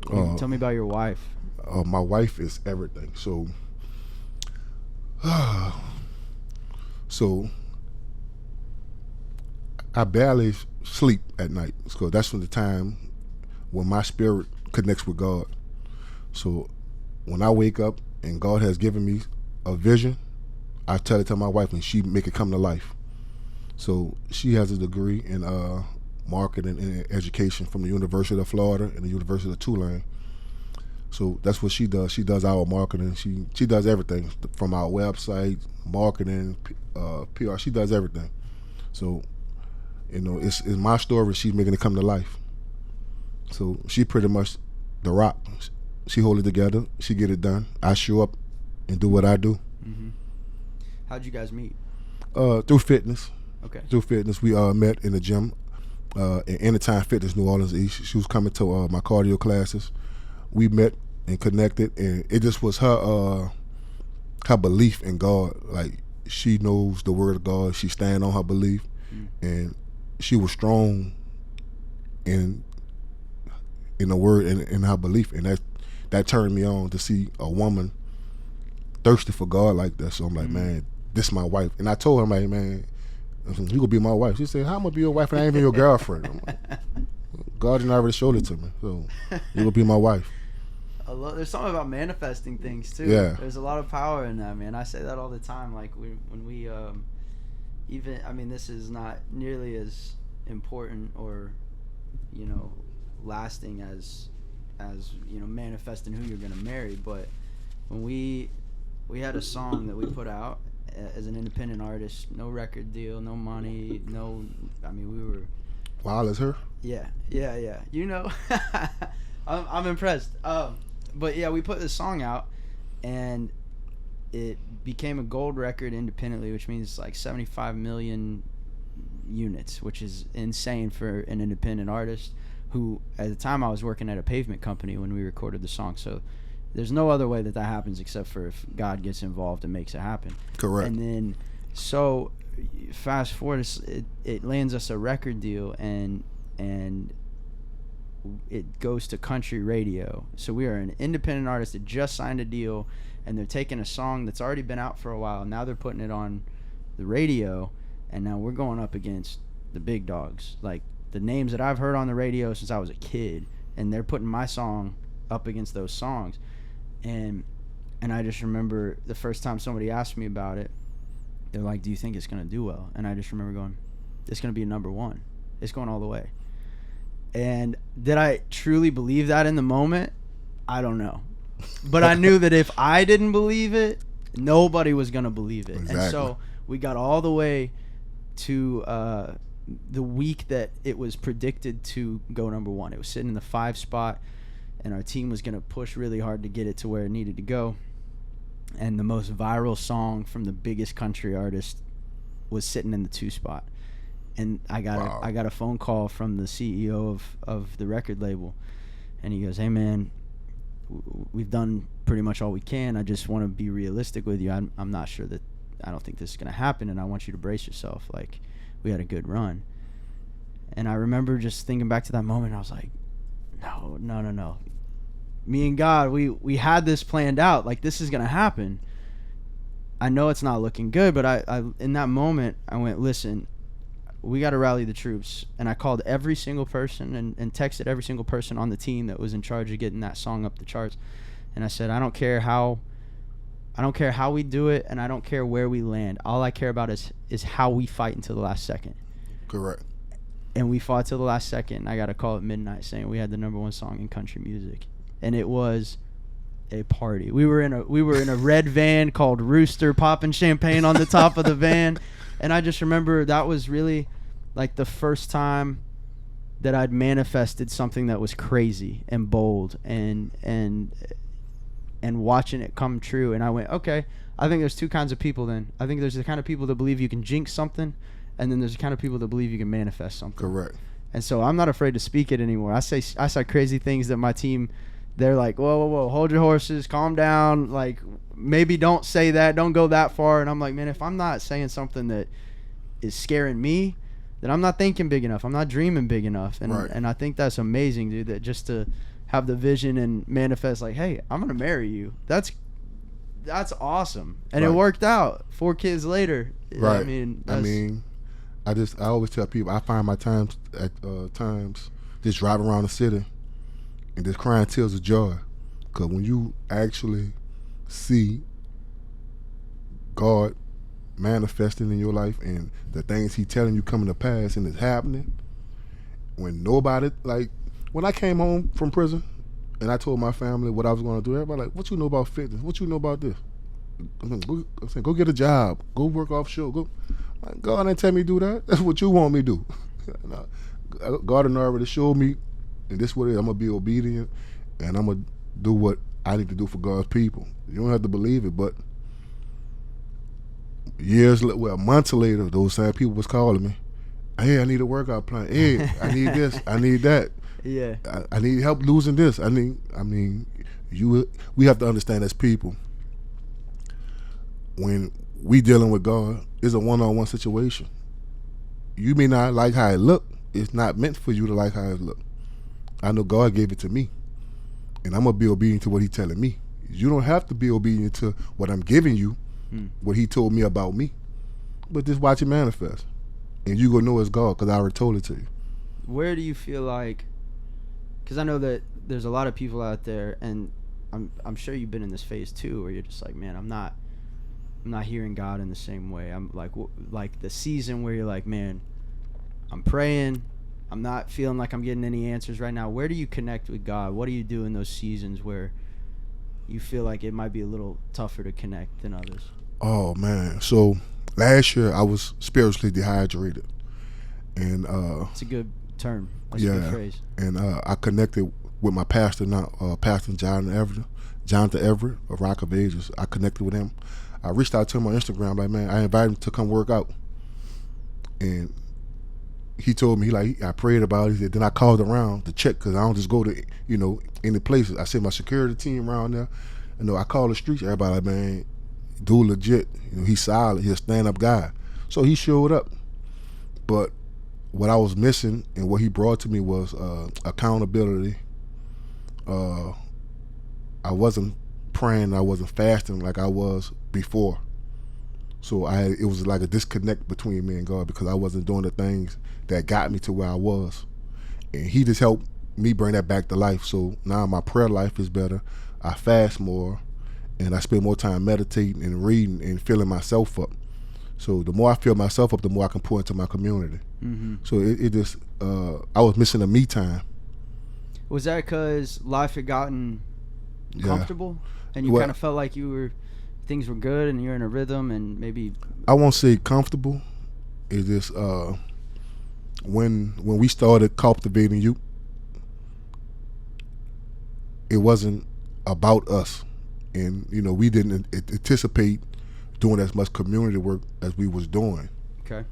Tell me about your wife. My wife is everything. So, so I barely sleep at night. So that's when the time when my spirit connects with God. So when I wake up and God has given me a vision, I tell it to my wife and she make it come to life. So she has a degree in marketing and education from the University of Florida and the University of Tulane. So that's what she does. She does our marketing. She does everything from our website, marketing, PR. She does everything. So, it's my story. She's making it come to life. So she pretty much the rock. She hold it together. She get it done. I show up and do what I do. Mm-hmm. How'd you guys meet? Through fitness. Okay. Through fitness, we met in the gym, in Anytime Fitness, New Orleans East. She was coming to my cardio classes. We met and connected, and it just was her belief in God. Like, she knows the word of God. She stand on her belief, and she was strong in the word and in her belief, and that turned me on to see a woman thirsty for God like that. So I'm like, man, this is my wife. And I told her, like, man, you gonna be my wife. She said, how am I gonna be your wife and I ain't even your girlfriend? I'm like, God didn't already showed it to me, so you gonna be my wife. There's something about manifesting things too. Yeah. There's a lot of power in that, man. I say that all the time. Like when we even, I mean, this is not nearly as important or, lasting as manifesting who you're gonna marry. But when we had a song that we put out as an independent artist, no record deal, no money, we were. Wow, it's her. Yeah. I'm impressed. But yeah, we put this song out, and it became a gold record independently, which means like 75 million units, which is insane for an independent artist who, at the time, I was working at a pavement company when we recorded the song. So there's no other way that happens except for if God gets involved and makes it happen. Correct. And then, so fast forward, it lands us a record deal, and it goes to country radio. So we are an independent artist that just signed a deal, and they're taking a song that's already been out for a while. Now they're putting it on the radio, and now we're going up against the big dogs, like the names that I've heard on the radio since I was a kid, and they're putting my song up against those songs. And I just remember the first time somebody asked me about it, they're like, do you think it's going to do well? And I just remember going, it's going to be a number one. It's going all the way. And did I truly believe that in the moment? I don't know. But I knew that if I didn't believe it, nobody was going to believe it. Exactly. And so we got all the way to the week that it was predicted to go number one. It was sitting in the 5 spot, and our team was going to push really hard to get it to where it needed to go. And the most viral song from the biggest country artist was sitting in the 2 spot. And I got a phone call from the CEO of the record label, and he goes, hey man, we've done pretty much all we can. I just want to be realistic with you. I'm not sure that, I don't think this is going to happen, and I want you to brace yourself. Like, we had a good run. And I remember just thinking back to that moment, I was like, no. Me and God, we had this planned out. Like, this is going to happen. I know it's not looking good, but I in that moment, I went, listen, we got to rally the troops. And I called every single person and texted every single person on the team that was in charge of getting that song up the charts. And I said, I don't care how we do it, and I don't care where we land. All I care about is how we fight until the last second. Correct. And we fought till the last second. I got a call at midnight saying we had the number one song in country music. And it was a party. We were in a red van called Rooster, popping champagne on the top of the van. And I just remember that was really like the first time that I'd manifested something that was crazy and bold and watching it come true. And I went, okay, I think there's 2 kinds of people then. I think there's the kind of people that believe you can jinx something, and then there's the kind of people that believe you can manifest something. Correct. And so I'm not afraid to speak it anymore. I say crazy things that my team, they're like, whoa, hold your horses, calm down. Like, maybe don't say that, don't go that far. And I'm like, man, if I'm not saying something that is scaring me, then I'm not thinking big enough. I'm not dreaming big enough. And Right. and I think that's amazing, dude, that just to have the vision and manifest like, hey, I'm going to marry you. That's awesome. And it Right. worked out 4 kids later. Right. I mean, I always tell people I find my times at times just driving around the city and just crying tears of joy, because when you actually see God manifesting in your life and the things He telling you coming to pass and it's happening, when nobody, like when I came home from prison and I told my family what I was going to do, everybody like, what you know about fitness? What you know about this? I said, go get a job. Go work offshore. Go. Like, God didn't tell me to do that. That's what you want me to do. God had already showed me, and this is what it is. I'm going to be obedient, and I'm going to do what I need to do for God's people. You don't have to believe it, but months later, those same people was calling me. Hey, I need a workout plan. Hey, I need this. I need that. yeah. I need help losing this. We have to understand as people, when we dealing with God, it's a one-on-one situation. You may not like how it look. It's not meant for you to like how it look. I know God gave it to me, and I'm going to be obedient to what He's telling me. You don't have to be obedient to what I'm giving you, what He told me about me, but just watch it manifest. And you going to know it's God, because I already told it to you. Where do you feel like, because I know that there's a lot of people out there, and I'm sure you've been in this phase too, where you're just like, man, I'm not hearing God in the same way. I'm like the season where you're like, man, I'm praying, I'm not feeling like I'm getting any answers right now. Where do you connect with God? What do you do in those seasons where you feel like it might be a little tougher to connect than others? Oh man, so last year I was spiritually dehydrated, and It's a good term. That's a good phrase. And I connected with my pastor now, Pastor Jonathan Everett of Rock of Ages. I connected with him. I reached out to him on Instagram, like, man, I invited him to come work out, and he told me, I prayed about it. He said, then I called around to check, because I don't just go to any places. I sent my security team around there. I called the streets. Everybody like, man, dude legit. He's solid. He's a stand-up guy. So he showed up. But what I was missing and what he brought to me was accountability. I wasn't praying. I wasn't fasting like I was before. So it was like a disconnect between me and God, because I wasn't doing the things that got me to where I was. And He just helped me bring that back to life. So now my prayer life is better. I fast more, and I spend more time meditating and reading and filling myself up. So the more I fill myself up, the more I can pour into my community. Mm-hmm. So it just, I was missing the me time. Was that because life had gotten comfortable, and you kind of felt like things were good and you're in a rhythm, and maybe... I won't say comfortable. It's just when we started cultivating you, it wasn't about us, and we didn't anticipate doing as much community work as we was doing. Okay.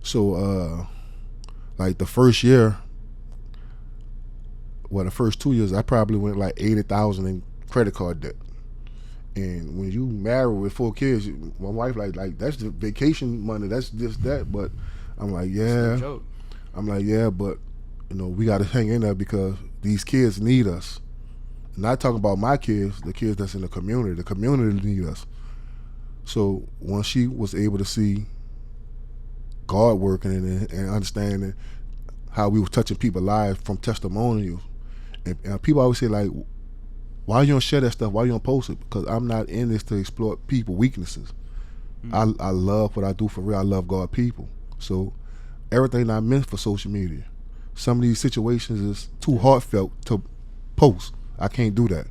So like the first year, the first 2 years, I probably went like $80,000 in credit card debt. And when you marry with 4 kids, my wife like that's the vacation money, that's just that. But I'm like, yeah. It's no joke. I'm like, yeah, but we got to hang in there, because these kids need us. Not talking about my kids, the kids that's in the community. The community need us. So once she was able to see God working and understanding how we were touching people's lives from testimonials, and people always say, like, why you don't share that stuff? Why you don't post it? Because I'm not in this to exploit people's weaknesses. Mm-hmm. I love what I do for real. I love God people. So everything not meant for social media. Some of these situations is too heartfelt to post. I can't do that.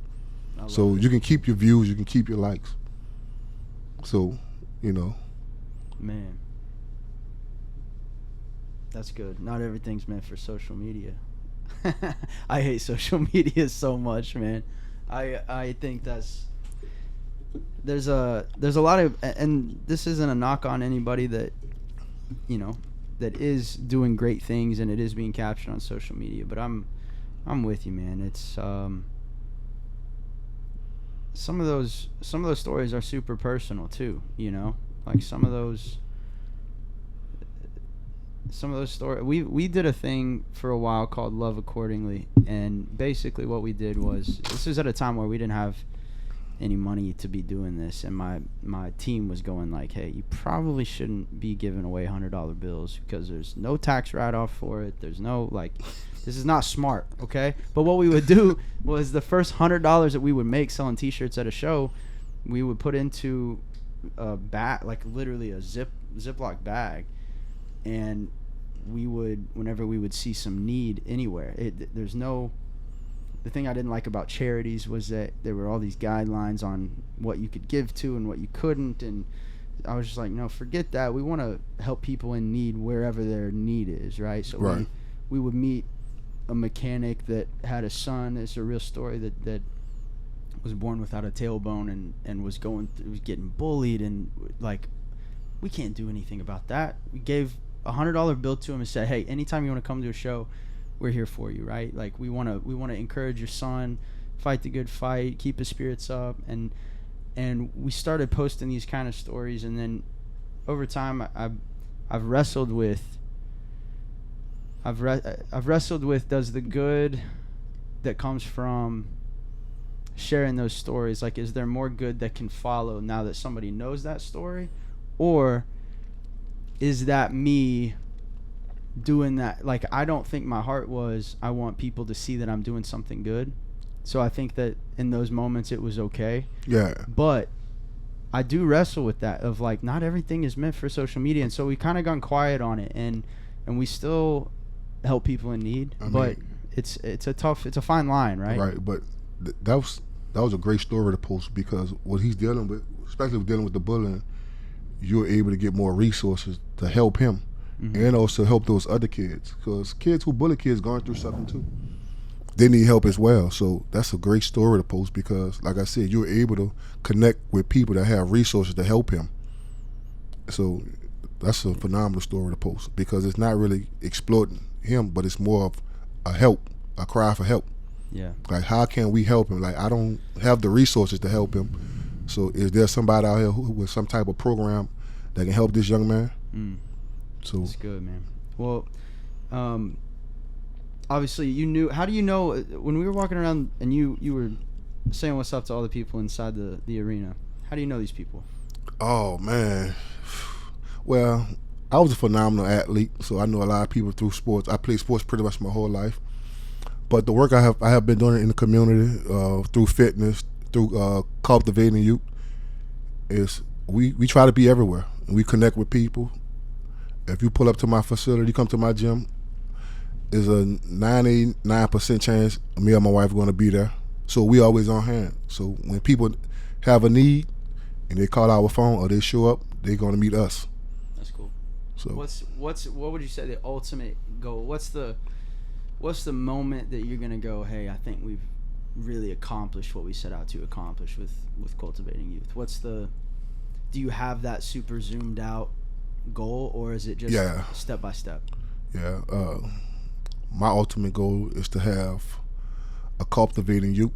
So you can keep your views, you can keep your likes. So, Man. That's good. Not everything's meant for social media. I hate social media so much, man. I think there's a lot of, and this isn't a knock on anybody that that is doing great things and it is being captured on social media. But I'm with you, man. It's some of those stories are super personal too, you know? Like some of those stories, we did a thing for a while called Love Accordingly, and basically what we did was, this was at a time where we didn't have any money to be doing this, and my team was going like, hey, you probably shouldn't be giving away $100 bills because there's no tax write-off for it, there's no, like, this is not smart, okay? But what we would do was the first $100 that we would make selling t-shirts at a show, we would put into a bag, like literally a Ziploc bag, and we would, whenever we would see some need anywhere, there's no, the thing I didn't like about charities was that there were all these guidelines on what you could give to and what you couldn't, and I was just like, no, forget that. We want to help people in need wherever their need is, right? So right. we would meet a mechanic that had a son. It's a real story that was born without a tailbone and was getting bullied, and like, we can't do anything about that. We gave $100 bill to him and said, hey, anytime you want to come to a show, we're here for you, right? Like, we want to encourage your son, fight the good fight, keep his spirits up, and we started posting these kind of stories, and then over time I've wrestled with does the good that comes from sharing those stories, like, is there more good that can follow now that somebody knows that story, or is that me doing that? Like, I don't think my heart was, I want people to see that I'm doing something good. So I think that in those moments it was okay. Yeah. But I do wrestle with that of like, not everything is meant for social media, and so we kind of gone quiet on it, and we still help people in need, but it's a fine line, right? Right, but that was a great story to post, because what he's dealing with, especially dealing with the bullying, you're able to get more resources to help him, and also help those other kids, because kids who bully kids going through something too. They need help as well. So that's a great story to post, because, like I said, you're able to connect with people that have resources to help him. So that's a phenomenal story to post, because it's not really exploiting him, but it's more of a cry for help. Yeah. Like, how can we help him? Like, I don't have the resources to help him. So is there somebody out here who with some type of program that can help this young man? So that's good, man. Well, obviously you knew. How do you know when we were walking around and you were saying what's up to all the people inside the arena? How do you know these people? Oh man, well, I was a phenomenal athlete, so I know a lot of people through sports. I played sports pretty much my whole life, but the work I have been doing in the community through fitness, through cultivating youth, is we try to be everywhere, and we connect with people. If you pull up to my facility, you come to my gym, there's a 99% chance me or my wife are going to be there. So we always on hand. So when people have a need and they call our phone or they show up, they're going to meet us. That's cool. So what would you say the ultimate goal? What's the moment that you're going to go, hey, I think we've really accomplished what we set out to accomplish with cultivating youth? Do you have that super zoomed out goal, or is it just step by step? Yeah. My ultimate goal is to have a cultivating youth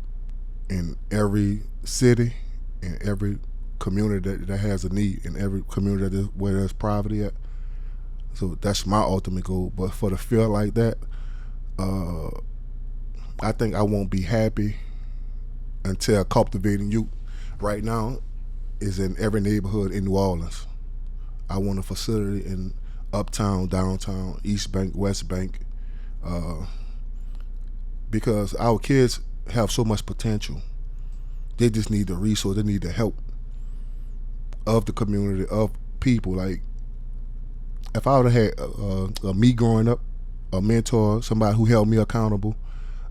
in every city, in every community that has a need, in every community where there's poverty at. So that's my ultimate goal. But for to feel like that, I think I won't be happy until cultivating youth right now is in every neighborhood in New Orleans. I want a facility in uptown, downtown, East Bank, West Bank, because our kids have so much potential. They just need the resource. They need the help of the community, of people. Like, if I would have had me growing up, a mentor, somebody who held me accountable,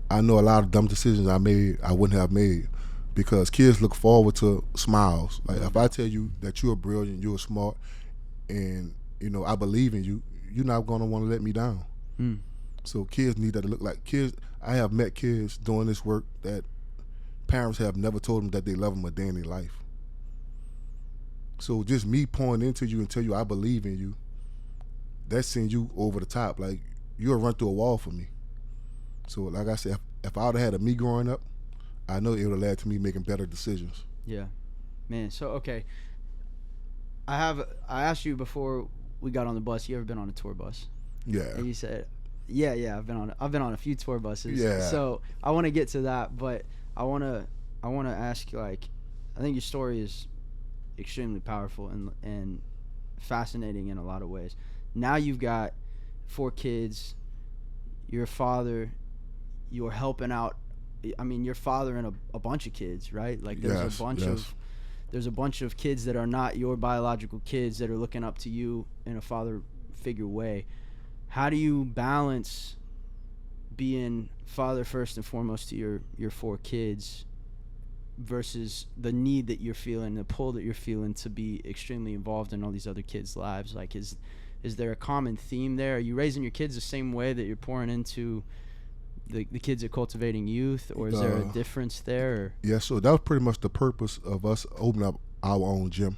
I know a lot of dumb decisions I made I wouldn't have made, because kids look forward to smiles. Like, if I tell you that you're brilliant, you're smart, and I believe in you, you're not gonna want to let me down. So kids need that to look like kids. I have met kids doing this work that parents have never told them that they love them a day in their life. So just me pouring into you and tell you I believe in you, that sends you over the top. Like, you'll run through a wall for me. So, like I said, if I would have had a me growing up, I know it would have led to me making better decisions. Yeah, man. So okay, I asked you before we got on the bus. You ever been on a tour bus? Yeah. And you said, yeah. I've been on a few tour buses. Yeah. So I want to get to that, but I want to ask you, like, I think your story is extremely powerful and fascinating in a lot of ways. Now you've got 4 kids. You're a father. You're helping out. I mean, you're fathering a bunch of kids, right? Like, there's a bunch of kids that are not your biological kids that are looking up to you in a father figure way. How do you balance being father first and foremost to your 4 kids versus the need that you're feeling, the pull that you're feeling to be extremely involved in all these other kids' lives? Like, is there a common theme there? Are you raising your kids the same way that you're pouring into the kids at Cultivating Youth, or is there a difference there? Or? Yeah, so that was pretty much the purpose of us opening up our own gym.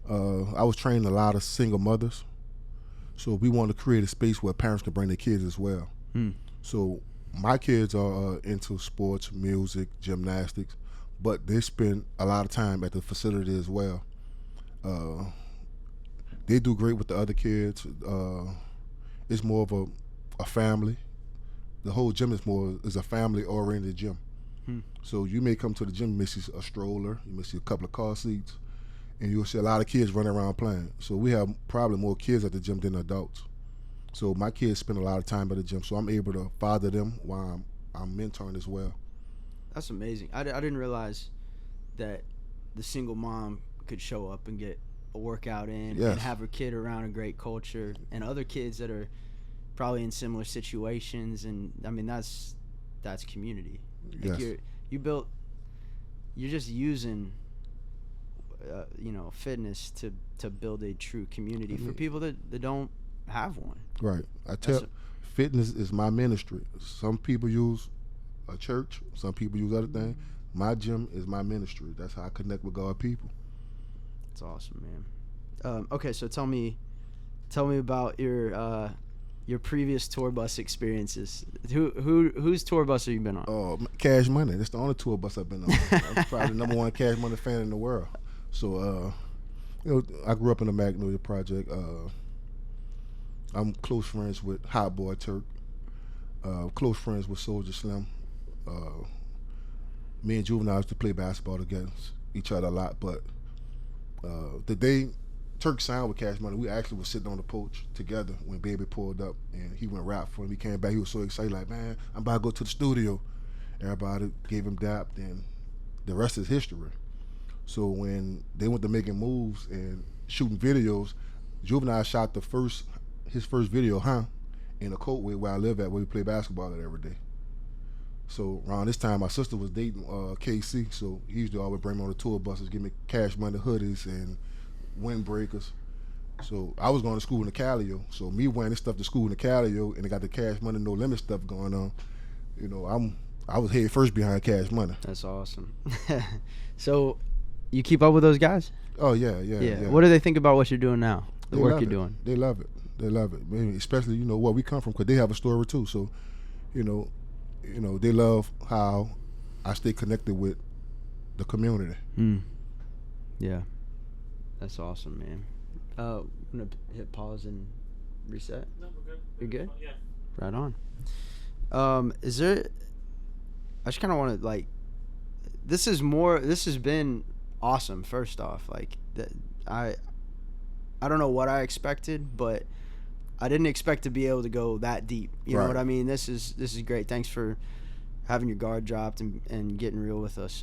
I was training a lot of single mothers, so we wanted to create a space where parents could bring their kids as well. So my kids are into sports, music, gymnastics, but they spend a lot of time at the facility as well. They do great with the other kids. It's more of a family. The whole gym is a family-oriented gym. So you may come to the gym, you may see a stroller, you may see a couple of car seats, and you'll see a lot of kids running around playing. So we have probably more kids at the gym than adults. So my kids spend a lot of time at the gym, so I'm able to father them while I'm mentoring as well. That's amazing. I didn't realize that the single mom could show up and get a workout in and have her kid around a great culture, and other kids that are probably in similar situations. And I mean, that's community. Like, you're just using fitness to build a true community for people that don't have one. Right. I tell fitness is my ministry. Some people use a church, some people use other things. My gym is my ministry. That's how I connect with God people. That's awesome, man. Okay, so tell me about your previous tour bus experiences. Whose tour bus have you been on? Oh, Cash Money. That's the only tour bus I've been on. I'm probably the #1 Cash Money fan in the world. So, I grew up in the Magnolia Project. I'm close friends with Hot Boy Turk. Close friends with Soldier Slim. Me and Juvenile used to play basketball against each other a lot. But the day Turk signed with Cash Money, we actually was sitting on the porch together when Baby pulled up, and he went rap for him. He came back, he was so excited, like, man, I'm about to go to the studio. Everybody gave him dap, and the rest is history. So when they went to making moves and shooting videos, Juvenile shot his first video, in a courtway where I live at, where we play basketball at every day. So around this time, my sister was dating KC, so he used to always bring me on the tour buses, give me Cash Money hoodies and windbreakers. So I was going to school in the Calio. So me wearing this stuff to school in the Calio, and I got the Cash Money No Limit stuff going on. I was head first behind Cash Money. That's awesome. So you keep up with those guys? Oh yeah. What do they think about what you're doing now? The work you're doing? They love it. They love it. I mean, especially where we come from, because they have a story too. So, they love how I stay connected with the community. Yeah. That's awesome, man. I'm going to hit pause and reset. No, we're good. You're good? Yeah. Right on. Is there... I just kind of want to, this has been awesome, first off. I don't know what I expected, but I didn't expect to be able to go that deep. You know what I mean? This is great. Thanks for having your guard dropped and getting real with us.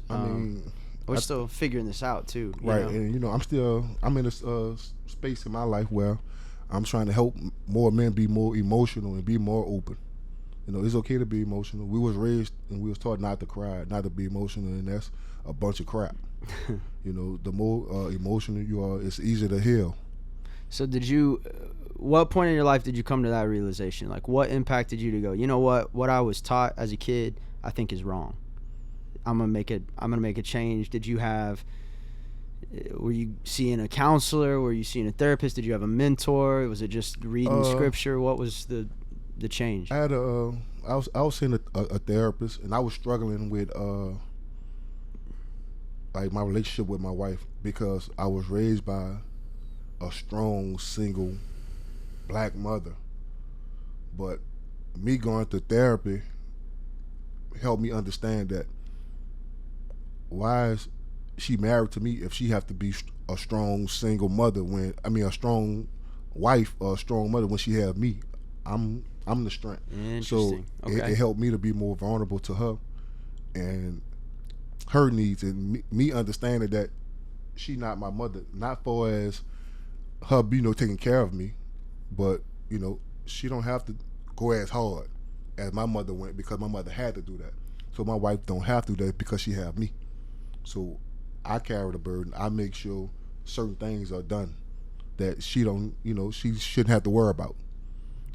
We're still figuring this out too. Right, and I'm in a space in my life where I'm trying to help more men be more emotional and be more open. It's okay to be emotional. We was raised and we was taught not to cry, not to be emotional, and that's a bunch of crap. The more emotional you are, it's easier to heal. So what point in your life did you come to that realization? Like, what impacted you to go, you know what I was taught as a kid, I think is wrong. I'm gonna make a change. Did you have Were you seeing a counselor? Were you seeing a therapist? Did you have a mentor? Was it just reading scripture? What was the change? I had I was seeing a therapist, and I was struggling with like my relationship with my wife, because I was raised by a strong single black mother. But me going to therapy helped me understand that why is she married to me if she have to be a strong single mother, when a strong wife or a strong mother when she have me. I'm the strength. Interesting. So Okay. it helped me to be more vulnerable to her and her needs, and me understanding that she not my mother, not for as her taking care of me, but she don't have to go as hard as my mother went, because my mother had to do that. So my wife don't have to do that because she have me. So I carry the burden. I make sure certain things are done that she don't, she shouldn't have to worry about.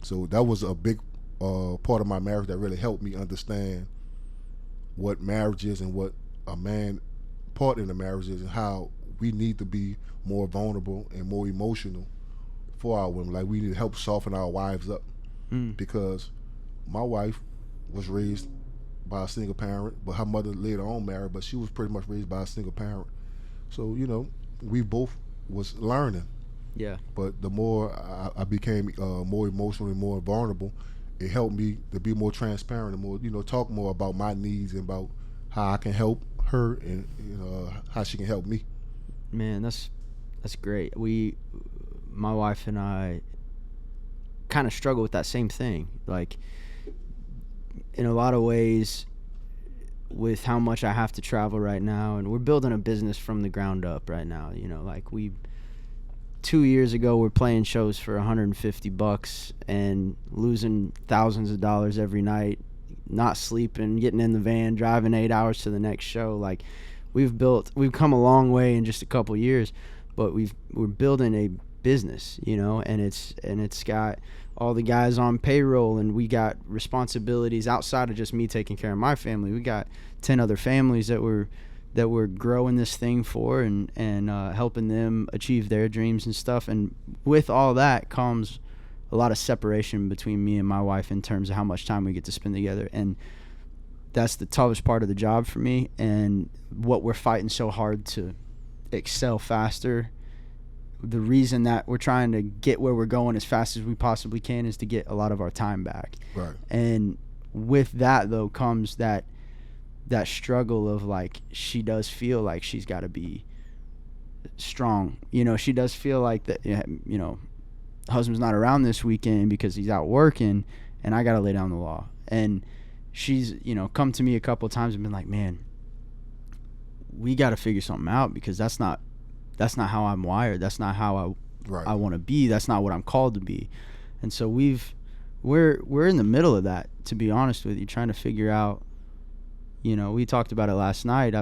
So that was a big part of my marriage that really helped me understand what marriage is and what a man part in the marriage is, and how we need to be more vulnerable and more emotional for our women. Like, we need to help soften our wives up, because my wife was raised by a single parent, but her mother later on married, but she was pretty much raised by a single parent. So we both was learning. Yeah. But the more I became more emotional and more vulnerable, it helped me to be more transparent and more, talk more about my needs and about how I can help her, and how she can help me. Man, that's great. My wife and I kind of struggle with that same thing. Like, in a lot of ways, with how much I have to travel right now, and we're building a business from the ground up right now. Like, 2 years ago, we're playing shows for $150 and losing thousands of dollars every night, not sleeping, getting in the van, driving 8 hours to the next show. Like, we've come a long way in just a couple years, but we're building a business, and it's got all the guys on payroll, and we got responsibilities outside of just me taking care of my family. We got 10 other families that we're growing this thing for, and helping them achieve their dreams and stuff. And with all that comes a lot of separation between me and my wife in terms of how much time we get to spend together. And that's the toughest part of the job for me, and what we're fighting so hard to excel faster. The reason that we're trying to get where we're going as fast as we possibly can is to get a lot of our time back. Right. And with that, though, comes that struggle of, like, she does feel like she's got to be strong. She does feel like that, husband's not around this weekend because he's out working, and I got to lay down the law. And she's, come to me a couple of times and been like, man, we got to figure something out, because that's not how I'm wired. That's not how I want to be. That's not what I'm called to be. And so we're in the middle of that, to be honest with you, trying to figure out, we talked about it last night.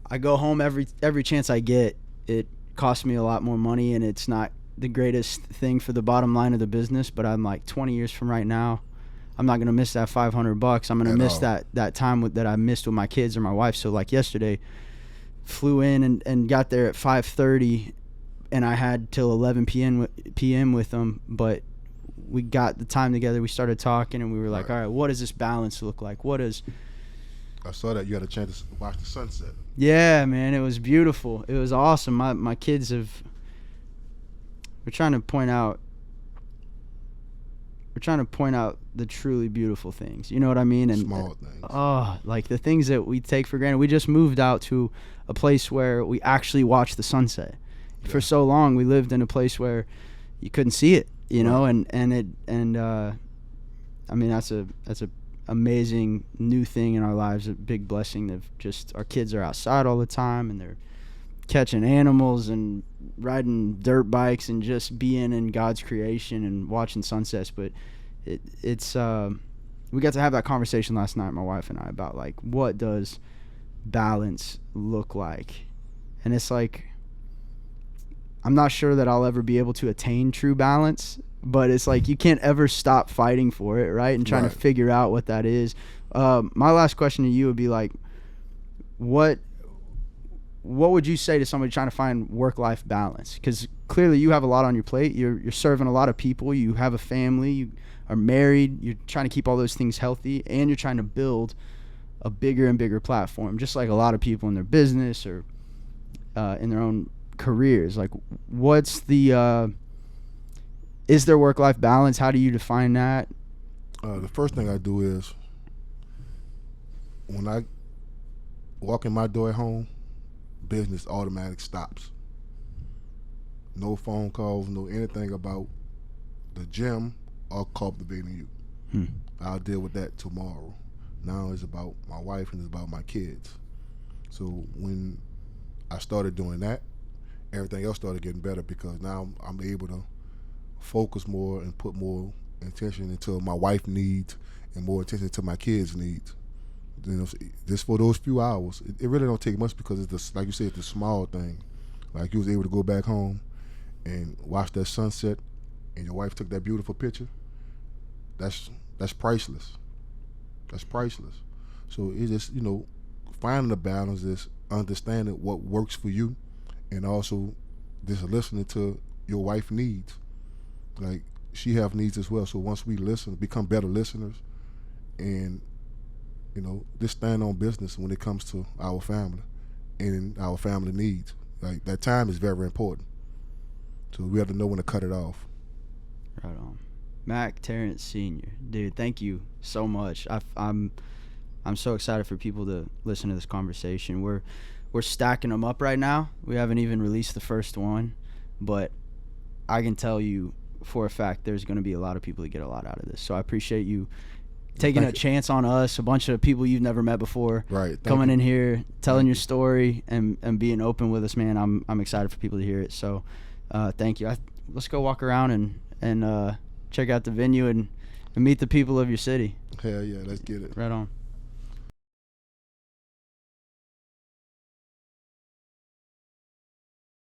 I go home every chance I get. It costs me a lot more money, and it's not the greatest thing for the bottom line of the business, but I'm like, 20 years from right now, I'm not going to miss that $500. I'm going to miss that time that I missed with my kids or my wife. So, like, yesterday, flew in and got there at 5:30, and I had till 11 p.m. with them, but we got the time together. We started talking, and we were like, all right, what does this balance look like? I saw that you had a chance to watch the sunset. Yeah, man, it was beautiful. It was awesome. My kids we're trying to point out the truly beautiful things. You know what I mean? And small things. Like the things that we take for granted. We just moved out to a place where we actually watch the sunset. Yeah. For so long, we lived in a place where you couldn't see it, I mean, that's a amazing new thing in our lives, a big blessing of just our kids are outside all the time, and they're catching animals and riding dirt bikes and just being in God's creation and watching sunsets. But it's we got to have that conversation last night, my wife and I, about, like, what does balance look like? And it's like, I'm not sure that I'll ever be able to attain true balance, but it's like you can't ever stop fighting for it, right? And trying to figure out what that is. My last question to you would be, like, what what would you say to somebody trying to find work-life balance? Because clearly you have a lot on your plate. You're serving a lot of people. You have a family. You are married. You're trying to keep all those things healthy, and you're trying to build a bigger and bigger platform, just like a lot of people in their business or in their own careers. Like, what's the is there work-life balance? How do you define that? The first thing I do is when I walk in my door at home, business automatic stops. No phone calls, no anything about the gym or cultivating you. I'll deal with that tomorrow. Now it's about my wife and it's about my kids. So when I started doing that, everything else started getting better because now I'm able to focus more and put more attention into my wife's needs and more attention to my kids' needs. You know, just for those few hours, it really don't take much because it's the, like you said, the small thing. Like you was able to go back home and watch that sunset, and your wife took that beautiful picture. That's priceless. That's priceless. So it's just, you know, finding the balance is understanding what works for you, and also just listening to your wife's needs. Like she have needs as well. So once we listen, become better listeners, and you know, just stand on business when it comes to our family and our family needs. Like that time is very important. So we have to know when to cut it off. Right on. Mack Terrance Sr. Dude, thank you so much. I'm so excited for people to listen to this conversation. We're stacking them up right now. We haven't even released the first one, but I can tell you for a fact there's going to be a lot of people that get a lot out of this. So I appreciate you taking a chance on us, a bunch of people you've never met before, right? Coming in here, telling your story, and being open with us, man. I'm excited for people to hear it. So, thank you. Let's go walk around and check out the venue and meet the people of your city. Hell yeah, let's get it. Right on.